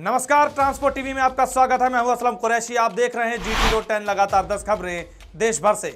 नमस्कार, transport TV में आपका स्वागत है। मैं हूं असलम कुरैशी। आप देख रहे हैं GT रोड 10 लगातार 10 खबरें देश भर से।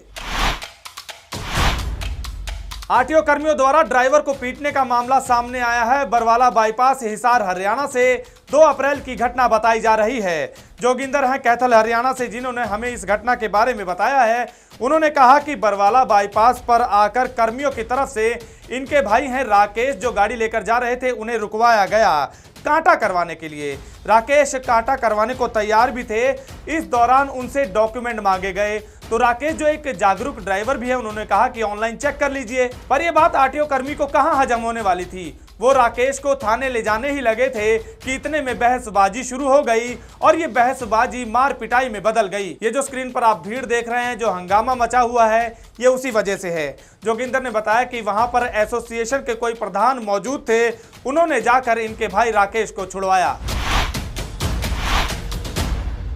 आरटीओ कर्मियों द्वारा ड्राइवर को पीटने का मामला सामने आया है। बरवाला बाईपास हिसार हरियाणा से 2 अप्रैल की घटना बताई जा रही है। जोगिंदर हैं कैथल हरियाणा से, जिन्होंने हमें इस घटना के बारे में बताया है। उन्होंने कहा कि बरवाला बाईपास पर आकर कर्मियों की तरफ से इनके भाई हैं राकेश, जो गाड़ी लेकर जा रहे थे, उन्हें रुकवाया गया कांटा करवाने के लिए। राकेश कांटा करवाने को तैयार भी थे। इस दौरान उनसे डॉक्यूमेंट मांगे गए तो राकेश, जो एक जागरूक ड्राइवर भी है, उन्होंने कहा कि ऑनलाइन चेक कर लीजिए। पर यह बात आरटीओ कर्मी को कहां हजम होने वाली थी। वो राकेश को थाने ले जाने ही लगे थे कि इतने में बहसबाजी शुरू हो गई और ये बहसबाजी मार पिटाई में बदल गई। ये जो स्क्रीन पर आप भीड़ देख रहे हैं, जो हंगामा मचा हुआ है, ये उसी वजह से है। जोगिंदर ने बताया कि वहां पर एसोसिएशन के कोई प्रधान मौजूद थे। उन्होंने जाकर इनके भाई राकेश को छुड़वाया।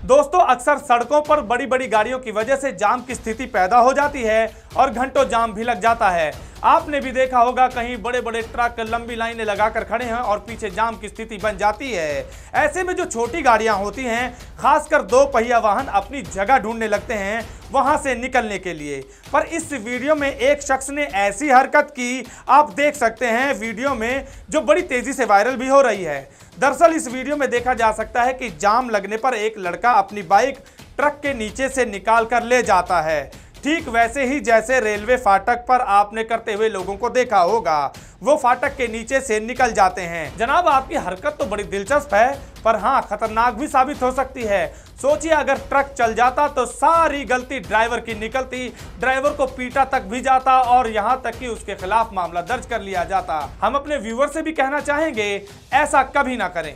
दोस्तों, अक्सर सड़कों पर बड़ी बड़ी गाड़ियों की वजह से जाम की स्थिति पैदा हो जाती है और घंटों जाम भी लग जाता है। आपने भी देखा होगा, कहीं बड़े बड़े ट्रक लंबी लाइनें लगाकर खड़े हैं और पीछे जाम की स्थिति बन जाती है। ऐसे में जो छोटी गाड़ियां होती हैं, खासकर 2 पहिया वाहन, अपनी जगह ढूंढने लगते हैं वहां से निकलने के लिए। पर इस वीडियो में एक शख्स ने ऐसी हरकत की, आप देख सकते हैं वीडियो में, जो बड़ी तेजी से वायरल भी हो रही है। दरअसल इस वीडियो में देखा जा सकता है कि जाम लगने पर एक लड़का अपनी बाइक ट्रक के नीचे से निकाल कर ले जाता है, ठीक वैसे ही जैसे रेलवे फाटक पर आपने करते हुए लोगों को देखा होगा। वो फाटक के नीचे से निकल जाते हैं। जनाब, आपकी हरकत तो बड़ी दिलचस्प है, पर हाँ, खतरनाक भी साबित हो सकती है। सोचिए, अगर ट्रक चल जाता तो सारी गलती ड्राइवर की निकलती, ड्राइवर को पीटा तक भी जाता और यहां तक कि उसके खिलाफ मामला दर्ज कर लिया जाता। हम अपने व्यूअर से भी कहना चाहेंगे, ऐसा कभी ना करें।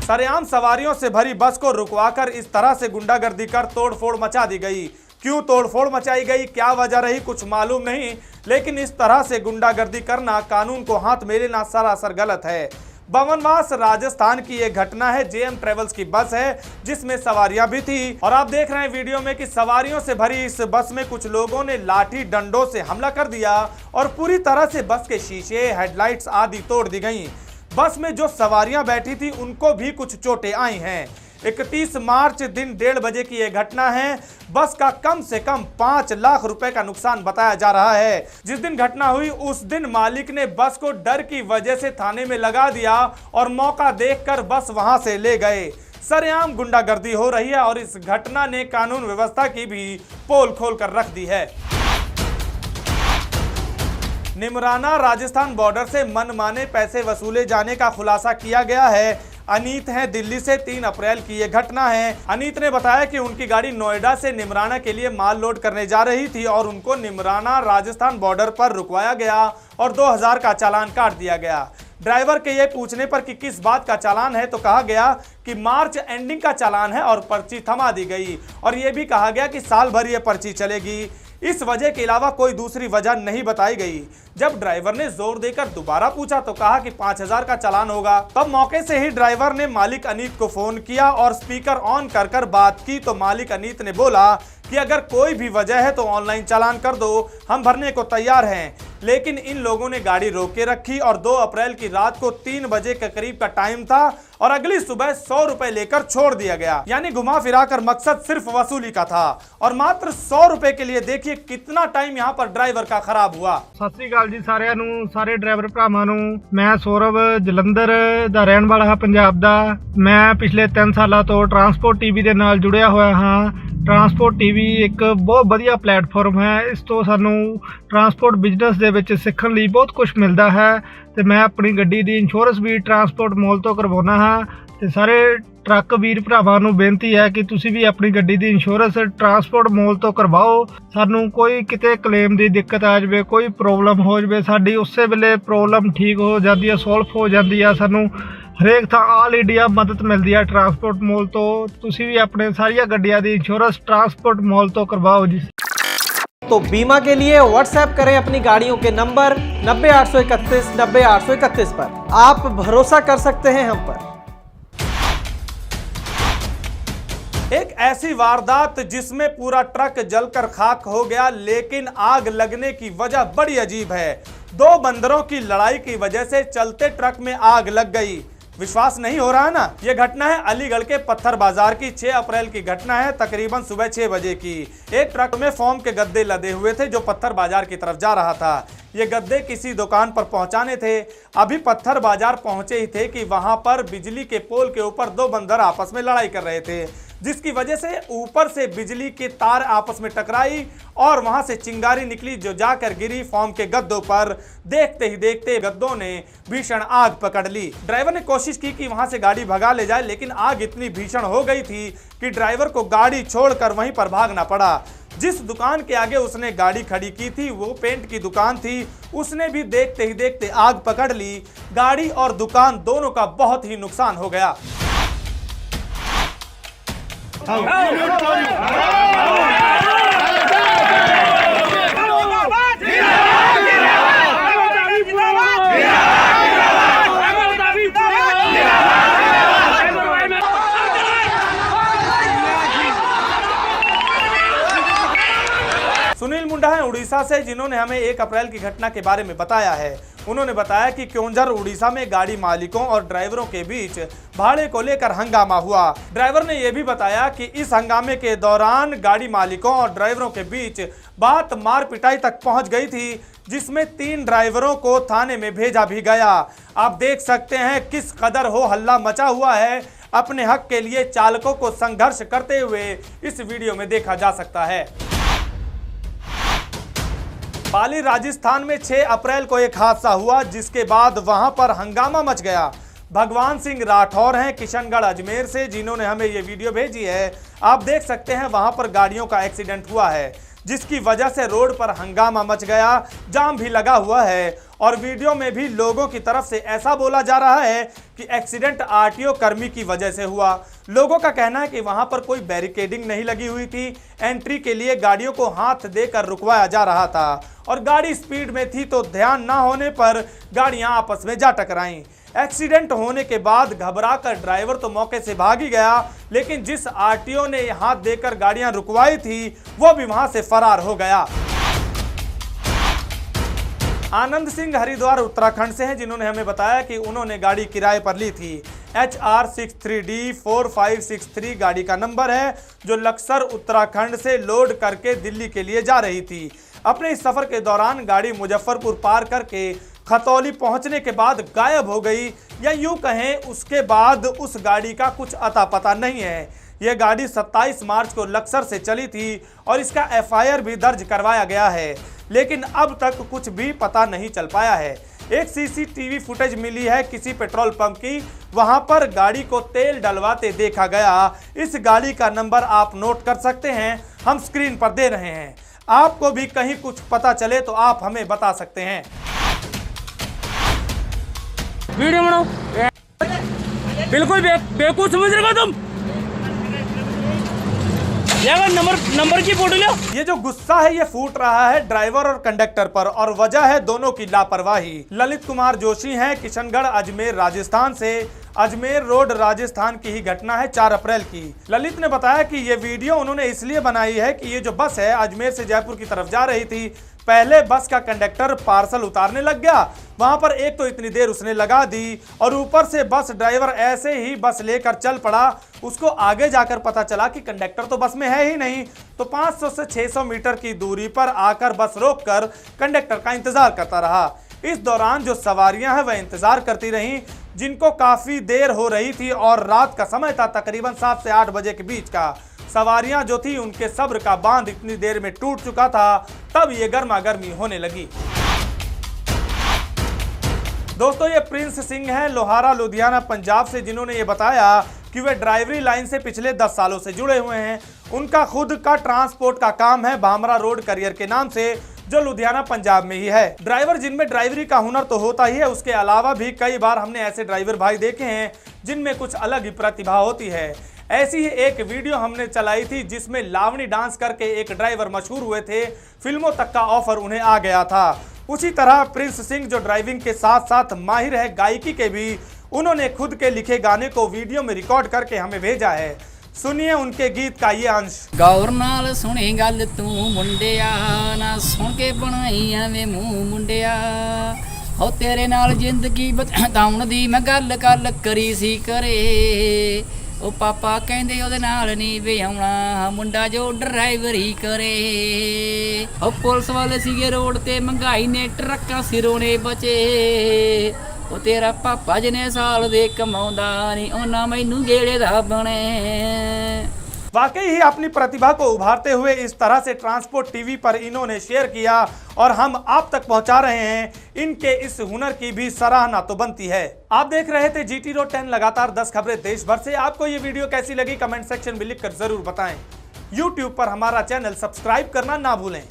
सरेआम सवारियों से भरी बस को रुकवाकर इस तरह से गुंडागर्दी कर तोड़फोड़ मचा दी गई। क्यों तोड़फोड़ मचाई गई, क्या वजह रही, कुछ मालूम नहीं, लेकिन इस तरह से गुंडागर्दी करना कानून को हाथ में लेना सरासर गलत है। बमनवास राजस्थान की यह घटना है। JM ट्रेवल्स की बस है, जिसमें सवारियां भी थी और आप देख रहे हैं वीडियो में कि सवारियों से भरी इस बस में कुछ लोगों ने लाठी डंडों से हमला कर दिया और पूरी तरह से बस के शीशे, हेडलाइट्स आदि तोड़ दी गई। बस में जो सवारियां बैठी थी उनको भी कुछ चोटें आई हैं। 31 मार्च दिन 1:30 बजे की यह घटना है। बस का कम से कम 5 लाख रुपए का नुकसान बताया जा रहा है। जिस दिन घटना हुई उस दिन मालिक ने बस को डर की वजह से थाने में लगा दिया और मौका देखकर बस वहां से ले गए। सरेआम गुंडागर्दी हो रही है और इस घटना ने कानून व्यवस्था की भी पोल खोल कर रख दी है। निमराना राजस्थान बॉर्डर से मनमाने पैसे वसूले जाने का खुलासा किया गया है। अनीत हैं दिल्ली से। 3 अप्रैल की यह घटना है। अनीत ने बताया कि उनकी गाड़ी नोएडा से निमराना के लिए माल लोड करने जा रही थी और उनको निमराना राजस्थान बॉर्डर पर रुकवाया गया और 2000 का चालान काट दिया गया। ड्राइवर के ये पूछने पर कि किस बात का चालान है तो कहा गया कि मार्च एंडिंग का चालान है और पर्ची थमा दी गई और ये भी कहा गया कि साल भर ये पर्ची चलेगी। इस वजह के अलावा कोई दूसरी वजह नहीं बताई गई। जब ड्राइवर ने जोर देकर दोबारा पूछा तो कहा कि 5000 का चालान होगा। तब मौके से ही ड्राइवर ने मालिक अनीत को फोन किया और स्पीकर ऑन कर बात की तो मालिक अनीत ने बोला कि अगर कोई भी वजह है तो ऑनलाइन चालान कर दो, हम भरने को तैयार हैं। लेकिन इन लोगों ने गाड़ी रोक के रखी और 2 अप्रैल की रात को 3 बजे के करीब का टाइम था और अगली सुबह 100 रुपए लेकर छोड़ दिया गया। यानी घुमा फिरा कर मकसद सिर्फ वसूली का था और मात्र 100 रुपए के लिए देखिए कितना टाइम यहाँ पर ड्राइवर का खराब हुआ। सत श्री अकाल जी सारिਆਂ ਨੂੰ, ਸਾਰੇ ड्राइवर ਭਰਾਵਾਂ ਨੂੰ। मैं सौरभ ਜਲੰਧਰ ਦਾ ਰਹਿਣ ਵਾਲਾ ਹਾਂ, ਪੰਜਾਬ ਦਾ। ਮੈਂ ਪਿਛਲੇ 3 ਸਾਲਾਂ ਤੋਂ ਟਰਾਂਸਪੋਰਟ ਟੀਵੀ ਦੇ ਨਾਲ ਜੁੜਿਆ ਹੋਇਆ ਹਾਂ। ਟਰਾਂਸਪੋਰਟ ਟੀਵੀ ਇੱਕ ਬਹੁਤ ਵਧੀਆ ਪਲੇਟਫਾਰਮ ਹੈ। ਇਸ ਤੋਂ ਸਾਨੂੰ ਟਰਾਂਸਪੋਰਟ ਬਿਜ਼ਨਸ ਦੇ ਵਿੱਚ ਸਿੱਖਣ ਲਈ ਬਹੁਤ ਕੁਝ ਮਿਲਦਾ ਹੈ ਤੇ ਮੈਂ ਆਪਣੀ ਗੱਡੀ ਦੀ ਇੰਸ਼ੋਰੈਂਸ ਵੀ ਟਰਾਂਸਪੋਰਟ ਮੋਲ ਤੋਂ ਕਰਵਾਉਣਾ ਹਾਂ ਤੇ ਸਾਰੇ ट्रक वीर भरावां नूं बेनती है कि तुसीं भी अपनी गड्डी दी इंश्योरेंस ट्रांसपोर्ट मोल तो करवाओ। सानूं कोई किते क्लेम दी दिक्कत आ जाए, कोई प्रॉब्लम हो जाए, साडी उसे वेले प्रॉब्लम ठीक हो जाती है, सॉल्व हो जाती है। सानूं हरेक थां ऑल इंडिया मदद मिलती है ट्रांसपोर्ट मोल तो। तुसीं भी अपने सारिया गड्डियां दी इंश्योरेंस ट्रांसपोर्ट मोल तो करवाओ जी। तो बीमा के लिए व्हाट्सएप करें अपनी गाड़ियों के नंबर 90 831 90 831 पर। आप भरोसा कर सकते हैं हम पर। एक ऐसी वारदात जिसमें पूरा ट्रक जलकर खाक हो गया, लेकिन आग लगने की वजह बड़ी अजीब है। दो बंदरों की लड़ाई की वजह से चलते ट्रक में आग लग गई। विश्वास नहीं हो रहा है ना। यह घटना है अलीगढ़ के पत्थर बाजार की 6 अप्रैल की घटना है, तकरीबन सुबह 6 बजे की। एक ट्रक में फोम के गद्दे लदे हुए थे जो पत्थर बाजार की तरफ जा रहा था। ये गद्दे किसी दुकान पर पहुंचाने थे। अभी पत्थर बाजार पहुंचे ही थे कि वहां पर बिजली के पोल के ऊपर दो बंदर आपस में लड़ाई कर रहे थे, जिसकी वजह से ऊपर से बिजली के तार आपस में टकराई और वहां से चिंगारी निकली जो जाकर गिरी फोम के गद्दों पर। देखते ही देखते गद्दों ने भीषण आग पकड़ ली। ड्राइवर ने कोशिश की कि वहां से गाड़ी भगा ले जाए, लेकिन आग इतनी भीषण हो गई थी कि ड्राइवर को गाड़ी छोड़कर वहीं पर भागना पड़ा। जिस दुकान के आगे उसने गाड़ी खड़ी की थी वो पेंट की दुकान थी, उसने भी देखते ही देखते आग पकड़ ली। गाड़ी और दुकान दोनों का बहुत ही नुकसान हो गया। सुनील मुंडा है उड़ीसा से, जिन्होंने हमें 1 अप्रैल की घटना के बारे में बताया है। उन्होंने बताया कि क्योंझर उड़ीसा में गाड़ी मालिकों और ड्राइवरों के बीच भाड़े को लेकर हंगामा हुआ। ड्राइवर ने यह भी बताया कि इस हंगामे के दौरान गाड़ी मालिकों और ड्राइवरों के बीच बात मार पिटाई तक पहुंच गई थी, जिसमें 3 ड्राइवरों को थाने में भेजा भी गया। आप देख सकते हैं किस कदर हो हल्ला मचा हुआ है। अपने हक के लिए चालकों को संघर्ष करते हुए इस वीडियो में देखा जा सकता है। पाली राजस्थान में 6 अप्रैल को एक हादसा हुआ, जिसके बाद वहां पर हंगामा मच गया। भगवान सिंह राठौर हैं किशनगढ़ अजमेर से, जिन्होंने हमें ये वीडियो भेजी है। आप देख सकते हैं वहां पर गाड़ियों का एक्सीडेंट हुआ है, जिसकी वजह से रोड पर हंगामा मच गया, जाम भी लगा हुआ है। और वीडियो में भी लोगों की तरफ से ऐसा बोला जा रहा है कि एक्सीडेंट आरटीओ कर्मी की वजह से हुआ। लोगों का कहना है कि वहां पर कोई बैरिकेडिंग नहीं लगी हुई थी, एंट्री के लिए गाड़ियों को हाथ देकर रुकवाया जा रहा था और गाड़ी स्पीड में थी तो ध्यान ना होने पर गाड़ियां आपस में जा टकराईं। एक्सीडेंट होने के बाद घबराकर ड्राइवर तो मौके से भाग ही गया, लेकिन जिस आरटीओ ने हाथ देकर गाड़ियां रुकवाई थी वो भी वहां से फरार हो गया। आनंद सिंह हरिद्वार उत्तराखंड से हैं, जिन्होंने हमें बताया कि उन्होंने गाड़ी किराए पर ली थी। HR63D 4563 गाड़ी का नंबर है, जो लक्सर उत्तराखंड से लोड करके दिल्ली के लिए जा रही थी। अपने इस सफर के दौरान गाड़ी मुजफ्फरपुर पार करके खतौली पहुंचने के बाद गायब हो गई, या यूं कहें उसके बाद उस गाड़ी का कुछ अता पता नहीं है। यह गाड़ी 27 मार्च को लक्सर से चली थी और इसका FIR भी दर्ज करवाया गया है, लेकिन अब तक कुछ भी पता नहीं चल पाया है। एक CCTV फुटेज मिली है किसी पेट्रोल पंप की, वहां पर गाड़ी को तेल डलवाते देखा गया। इस गाड़ी का नंबर आप नोट कर सकते हैं, हम स्क्रीन पर दे रहे हैं। आपको भी कहीं कुछ पता चले तो आप हमें बता सकते हैं। वीडियो बनाओ, बिल्कुल बेवकूफ समझ रहे हो तुम। नंबर की फोटो लो। ये जो गुस्सा है ये फूट रहा है ड्राइवर और कंडक्टर पर, और वजह है दोनों की लापरवाही। ललित कुमार जोशी हैं किशनगढ़ अजमेर राजस्थान से। अजमेर रोड राजस्थान की ही घटना है 4 अप्रैल की। ललित ने बताया कि ये वीडियो उन्होंने इसलिए बनाई है कि ये जो बस है अजमेर से जयपुर की तरफ जा रही थी। पहले बस का कंडक्टर पार्सल उतारने लग गया, वहां पर एक तो इतनी देर उसने लगा दी और ऊपर से बस ड्राइवर ऐसे ही बस लेकर चल पड़ा। उसको आगे जाकर पता चला कि कंडक्टर तो बस में है ही नहीं, तो 500 से 600 मीटर की दूरी पर आकर बस रोककर कंडक्टर का इंतजार करता रहा। इस दौरान जो सवारियां हैं वह इंतजार करती रहीं, जिनको काफी देर हो रही थी और रात का समय था, तकरीबन 7 से 8 बजे के बीच का। सवारियां जो थी उनके सब्र का बांध इतनी देर में टूट चुका था, तब ये गर्मा गर्मी होने लगी। दोस्तों ये प्रिंस सिंह हैं लोहारा लुधियाना पंजाब से, जिन्होंने ये बताया कि वे ड्राइवरी लाइन से पिछले 10 सालों से जुड़े हुए हैं। उनका खुद का ट्रांसपोर्ट का काम है भामरा रोड करियर के नाम से, जो लुधियाना पंजाब में ही है। ड्राइवर जिनमें ड्राइवरी का हुनर तो होता ही है, उसके अलावा भी कई बार हमने ऐसे ड्राइवर भाई देखे हैं जिनमें कुछ अलग ही प्रतिभा होती है। ऐसी ही एक वीडियो हमने चलाई थी जिसमें लावणी डांस करके एक ड्राइवर मशहूर हुए थे, फिल्मों तक का ऑफर उन्हें आ गया था। उसी तरह प्रिंस सिंह जो ड्राइविंग के साथ साथ माहिर है गायकी के भी, उन्होंने खुद के लिखे गाने को वीडियो में रिकॉर्ड करके हमें भेजा है। सुनिए उनके गीत का ये अंश। गौर नाल सुनी गल तू मुंडिया, ना सुन के बनाई एवें मूंह मुंडिया। हो तेरे नाल जिंदगी बताउण दी मैं गल करी सी करे। ओ पापा कहंदे ओदे नाल नहीं विआउणा, मुंडा जो ड्राइवरी करे। ओ पुलिस वाले सीगे रोड ते महंगाई ने ट्रक्कां सिरों ने बचे। ओ तेरा पापा जिने साल दे कमाउंदा नहीं, ओना मैनू गेड़े दा बने। वाकई ही अपनी प्रतिभा को उभारते हुए इस तरह से ट्रांसपोर्ट टीवी पर इन्होंने शेयर किया और हम आप तक पहुंचा रहे हैं। इनके इस हुनर की भी सराहना तो बनती है। आप देख रहे थे GT Road 10 लगातार 10 खबरें देश भर से। आपको ये वीडियो कैसी लगी कमेंट सेक्शन में लिखकर जरूर बताएं। YouTube पर हमारा चैनल सब्सक्राइब करना ना भूलें।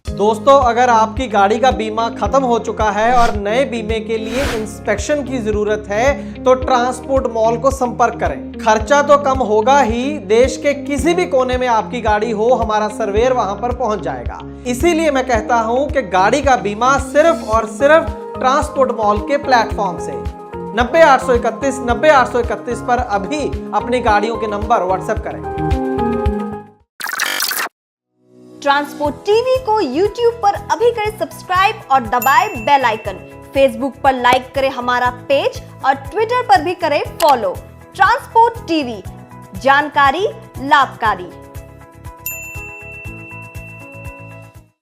दोस्तों, अगर आपकी गाड़ी का बीमा खत्म हो चुका है और नए बीमे के लिए इंस्पेक्शन की जरूरत है तो ट्रांसपोर्ट मॉल को संपर्क करें। खर्चा तो कम होगा ही, देश के किसी भी कोने में आपकी गाड़ी हो, हमारा सर्वेयर वहां पर पहुंच जाएगा। इसीलिए मैं कहता हूं कि गाड़ी का बीमा सिर्फ और सिर्फ ट्रांसपोर्ट मॉल के प्लेटफॉर्म से 90-831 90-831 पर अभी अपनी गाड़ियों के नंबर व्हाट्सएप करें। ट्रांसपोर्ट टीवी को YouTube पर अभी करें सब्सक्राइब और दबाएं बेल आइकन। फेसबुक पर लाइक करें हमारा पेज और ट्विटर पर भी करें फॉलो। ट्रांसपोर्ट टीवी, जानकारी लाभकारी।